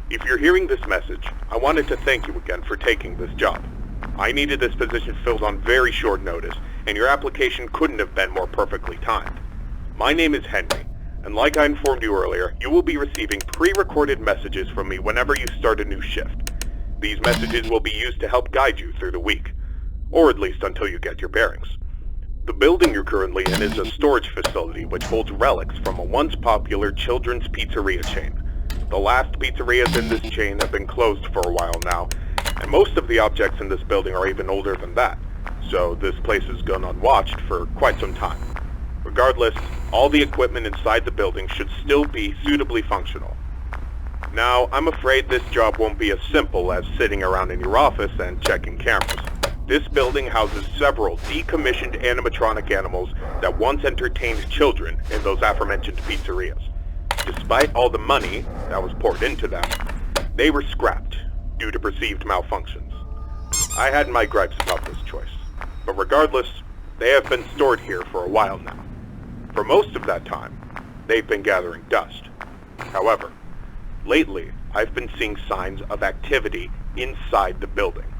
If you're hearing this message, I wanted to thank you again for taking this job. I needed this position filled on very short notice, and your application couldn't have been more perfectly timed. My name is Henry, and like I informed you earlier, you will be receiving pre-recorded messages from me whenever you start a new shift. These messages will be used to help guide you through the week, or at least until you get your bearings. The building you're currently in is a storage facility which holds relics from a once popular children's pizzeria chain. The last pizzerias in this chain have been closed for a while now, and most of the objects in this building are even older than that, so this place has gone unwatched for quite some time. Regardless, all the equipment inside the building should still be suitably functional. Now, I'm afraid this job won't be as simple as sitting around in your office and checking cameras. This building houses several decommissioned animatronic animals that once entertained children in those aforementioned pizzerias. Despite all the money that was poured into them, they were scrapped due to perceived malfunctions. I had my gripes about this choice, but regardless, they have been stored here for a while now. For most of that time, they've been gathering dust. However, lately, I've been seeing signs of activity inside the building.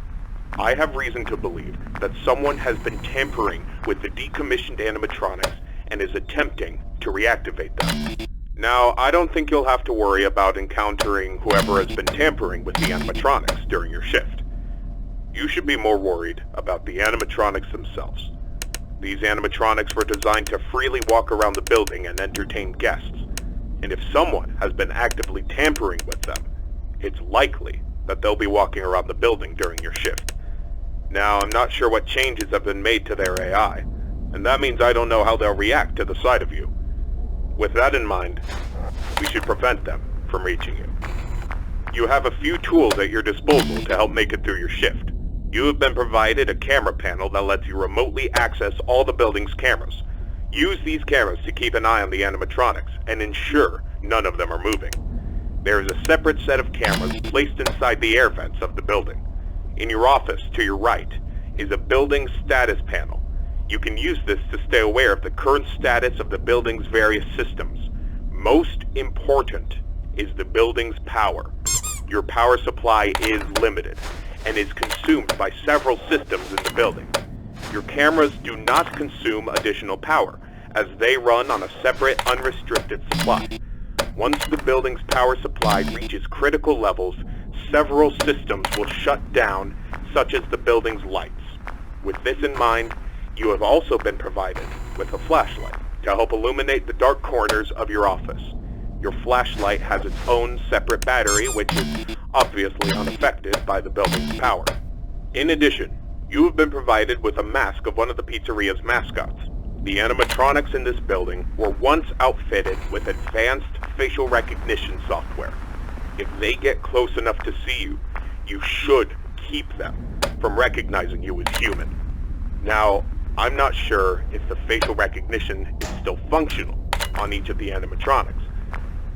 I have reason to believe that someone has been tampering with the decommissioned animatronics and is attempting to reactivate them. Now, I don't think you'll have to worry about encountering whoever has been tampering with the animatronics during your shift. You should be more worried about the animatronics themselves. These animatronics were designed to freely walk around the building and entertain guests, and if someone has been actively tampering with them, it's likely that they'll be walking around the building during your shift. Now, I'm not sure what changes have been made to their AI, and that means I don't know how they'll react to the sight of you. With that in mind, we should prevent them from reaching you. You have a few tools at your disposal to help make it through your shift. You have been provided a camera panel that lets you remotely access all the building's cameras. Use these cameras to keep an eye on the animatronics and ensure none of them are moving. There is a separate set of cameras placed inside the air vents of the building. In your office, to your right, is a building status panel. You can use this to stay aware of the current status of the building's various systems. Most important is the building's power. Your power supply is limited and is consumed by several systems in the building. Your cameras do not consume additional power, as they run on a separate, unrestricted supply. Once the building's power supply reaches critical levels, several systems will shut down, such as the building's lights. With this in mind, you have also been provided with a flashlight to help illuminate the dark corners of your office. Your flashlight has its own separate battery, which is obviously unaffected by the building's power. In addition, you have been provided with a mask of one of the pizzeria's mascots. The animatronics in this building were once outfitted with advanced facial recognition software. If they get close enough to see you, you should keep them from recognizing you as human. Now, I'm not sure if the facial recognition is still functional on each of the animatronics,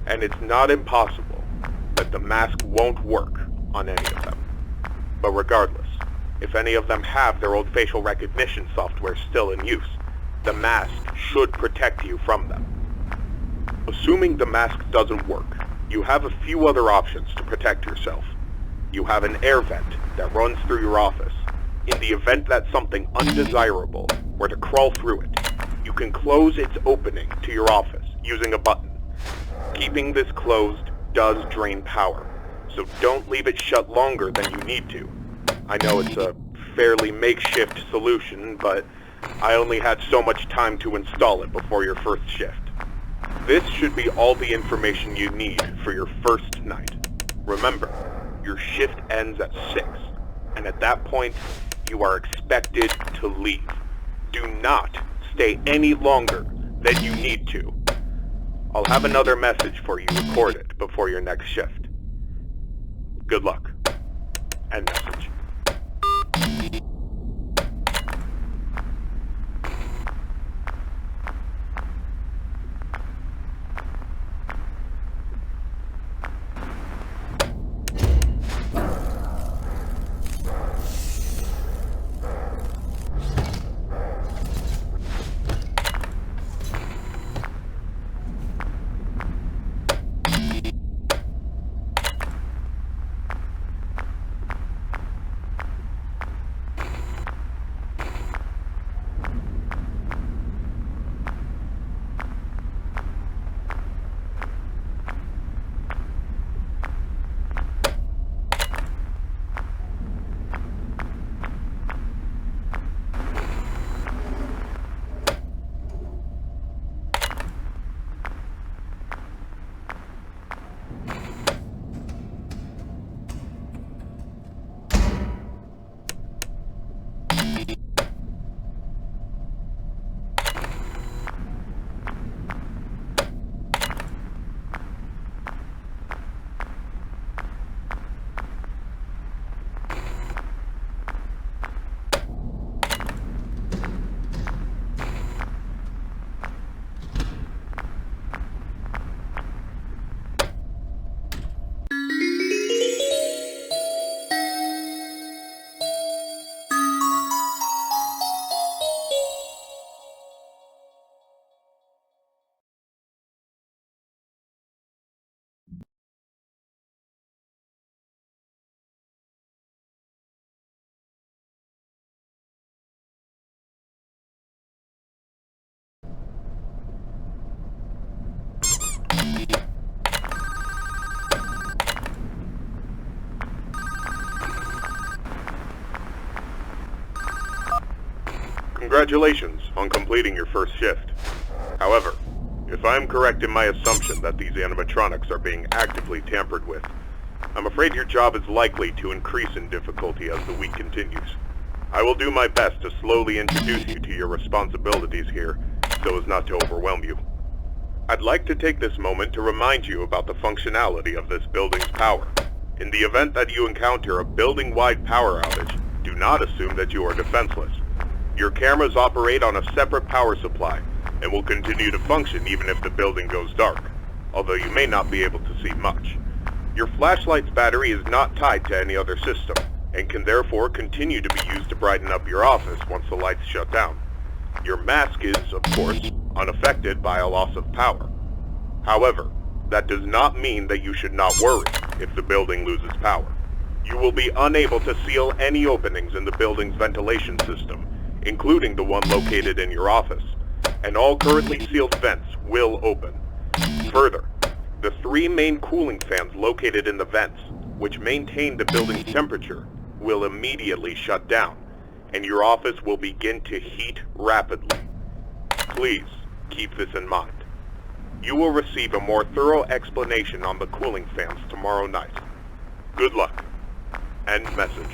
and it's not impossible that the mask won't work on any of them. But regardless, if any of them have their old facial recognition software still in use, the mask should protect you from them. Assuming the mask doesn't work, you have a few other options to protect yourself. You have an air vent that runs through your office. In the event that something undesirable were to crawl through it, you can close its opening to your office using a button. Keeping this closed does drain power, so don't leave it shut longer than you need to. I know it's a fairly makeshift solution, but I only had so much time to install it before your first shift. This should be all the information you need for your first night. Remember, your shift ends at 6, and at that point, you are expected to leave. Do not stay any longer than you need to. I'll have another message for you recorded before your next shift. Good luck. End message. Congratulations on completing your first shift. However, if I am correct in my assumption that these animatronics are being actively tampered with, I'm afraid your job is likely to increase in difficulty as the week continues. I will do my best to slowly introduce you to your responsibilities here, so as not to overwhelm you. I'd like to take this moment to remind you about the functionality of this building's power. In the event that you encounter a building-wide power outage, do not assume that you are defenseless. Your cameras operate on a separate power supply, and will continue to function even if the building goes dark, although you may not be able to see much. Your flashlight's battery is not tied to any other system, and can therefore continue to be used to brighten up your office once the lights shut down. Your mask is, of course, unaffected by a loss of power. However, that does not mean that you should not worry if the building loses power. You will be unable to seal any openings in the building's ventilation system, including the one located in your office, and all currently sealed vents will open. Further, the 3 main cooling fans located in the vents, which maintain the building's temperature, will immediately shut down, and your office will begin to heat rapidly. Please keep this in mind. You will receive a more thorough explanation on the cooling fans tomorrow night. Good luck. End message.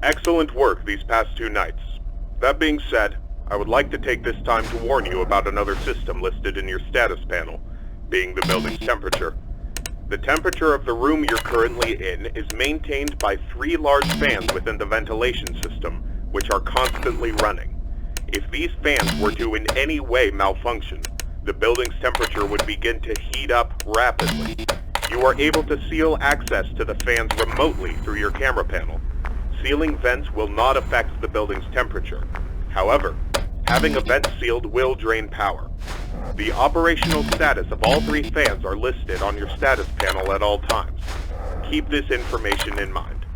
Excellent work these past 2 nights. That being said, I would like to take this time to warn you about another system listed in your status panel, being the building's temperature. The temperature of the room you're currently in is maintained by 3 large fans within the ventilation system, which are constantly running. If these fans were to in any way malfunction, the building's temperature would begin to heat up rapidly. You are able to seal access to the fans remotely through your camera panel. Sealing vents will not affect the building's temperature. However, having a vent sealed will drain power. The operational status of all 3 fans are listed on your status panel at all times. Keep this information in mind.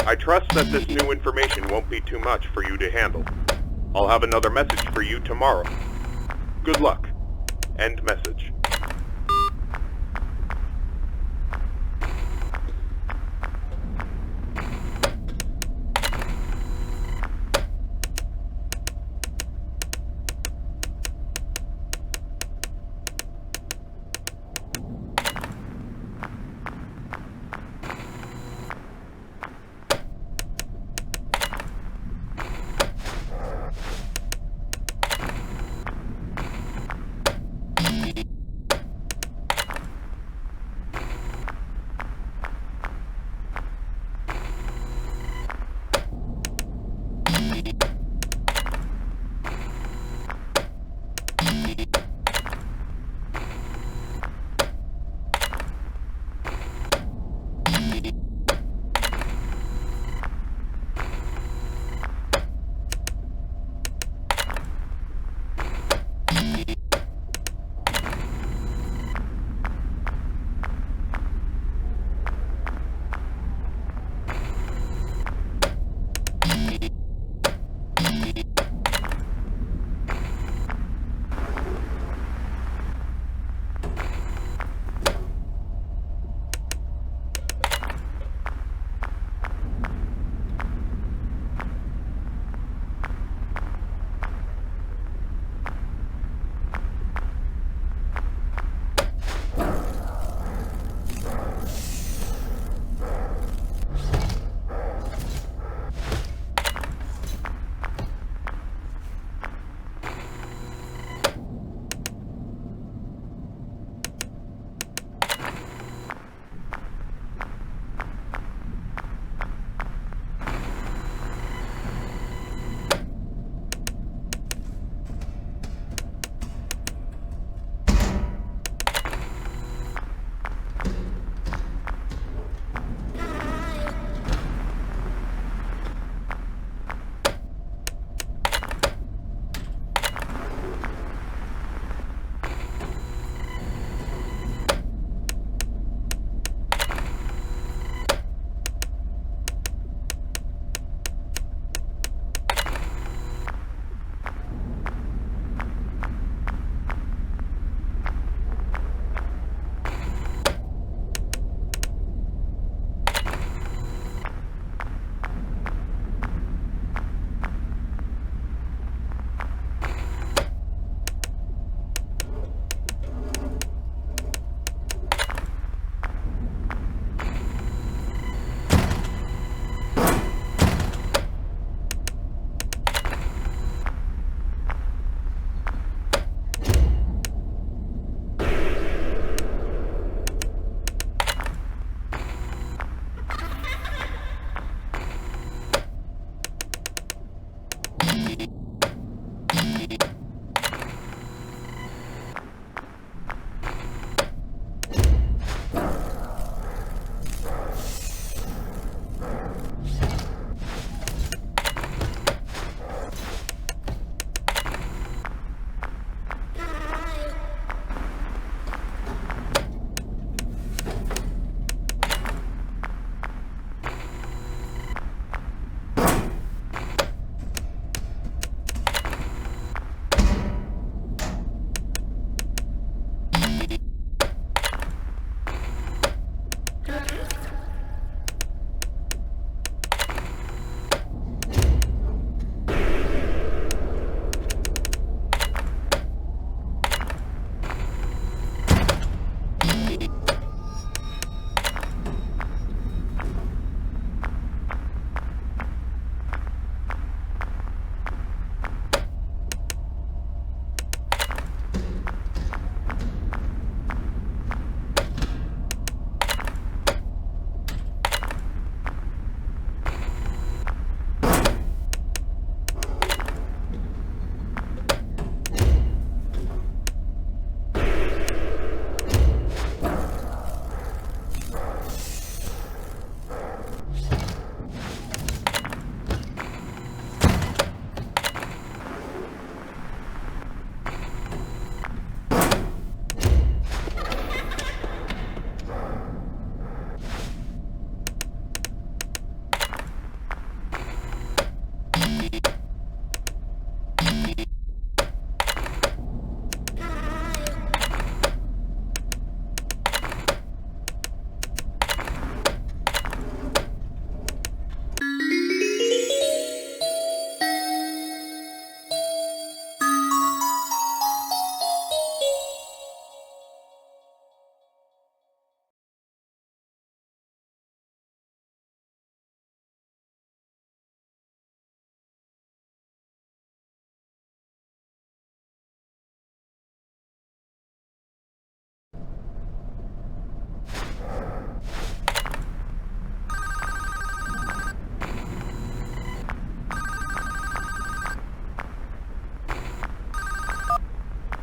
I trust that this new information won't be too much for you to handle. I'll have another message for you tomorrow. Good luck. End message.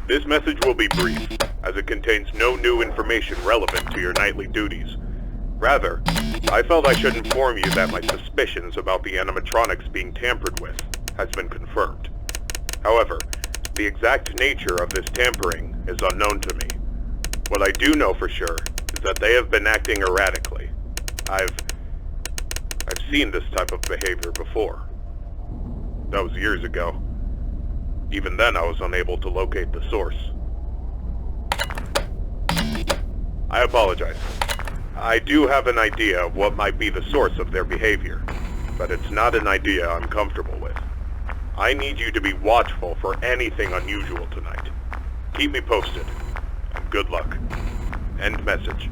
This message will be brief, as it contains no new information relevant to your nightly duties. Rather, I felt I should inform you that my suspicions about the animatronics being tampered with has been confirmed. However, the exact nature of this tampering is unknown to me. What I do know for sure is that they have been acting erratically. I've seen this type of behavior before. That was years ago. Even then, I was unable to locate the source. I apologize. I do have an idea of what might be the source of their behavior, but it's not an idea I'm comfortable with. I need you to be watchful for anything unusual tonight. Keep me posted, and good luck. End message.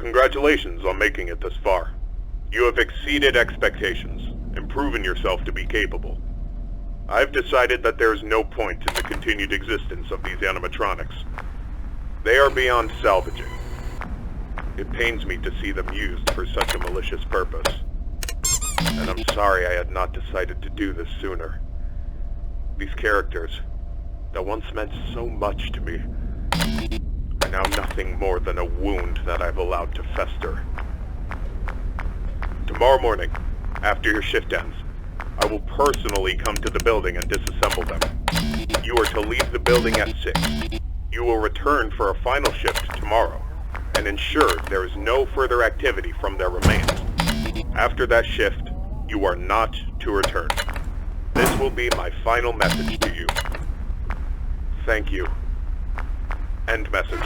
Congratulations on making it this far. You have exceeded expectations and proven yourself to be capable. I've decided that there is no point in the continued existence of these animatronics. They are beyond salvaging. It pains me to see them used for such a malicious purpose. And I'm sorry I had not decided to do this sooner. These characters, that once meant so much to me, are now nothing more than a wound that I've allowed to fester. Tomorrow morning, after your shift ends, I will personally come to the building and disassemble them. You are to leave the building at 6. You will return for a final shift tomorrow, and ensure there is no further activity from their remains. After that shift, you are not to return. This will be my final message to you. Thank you. End message.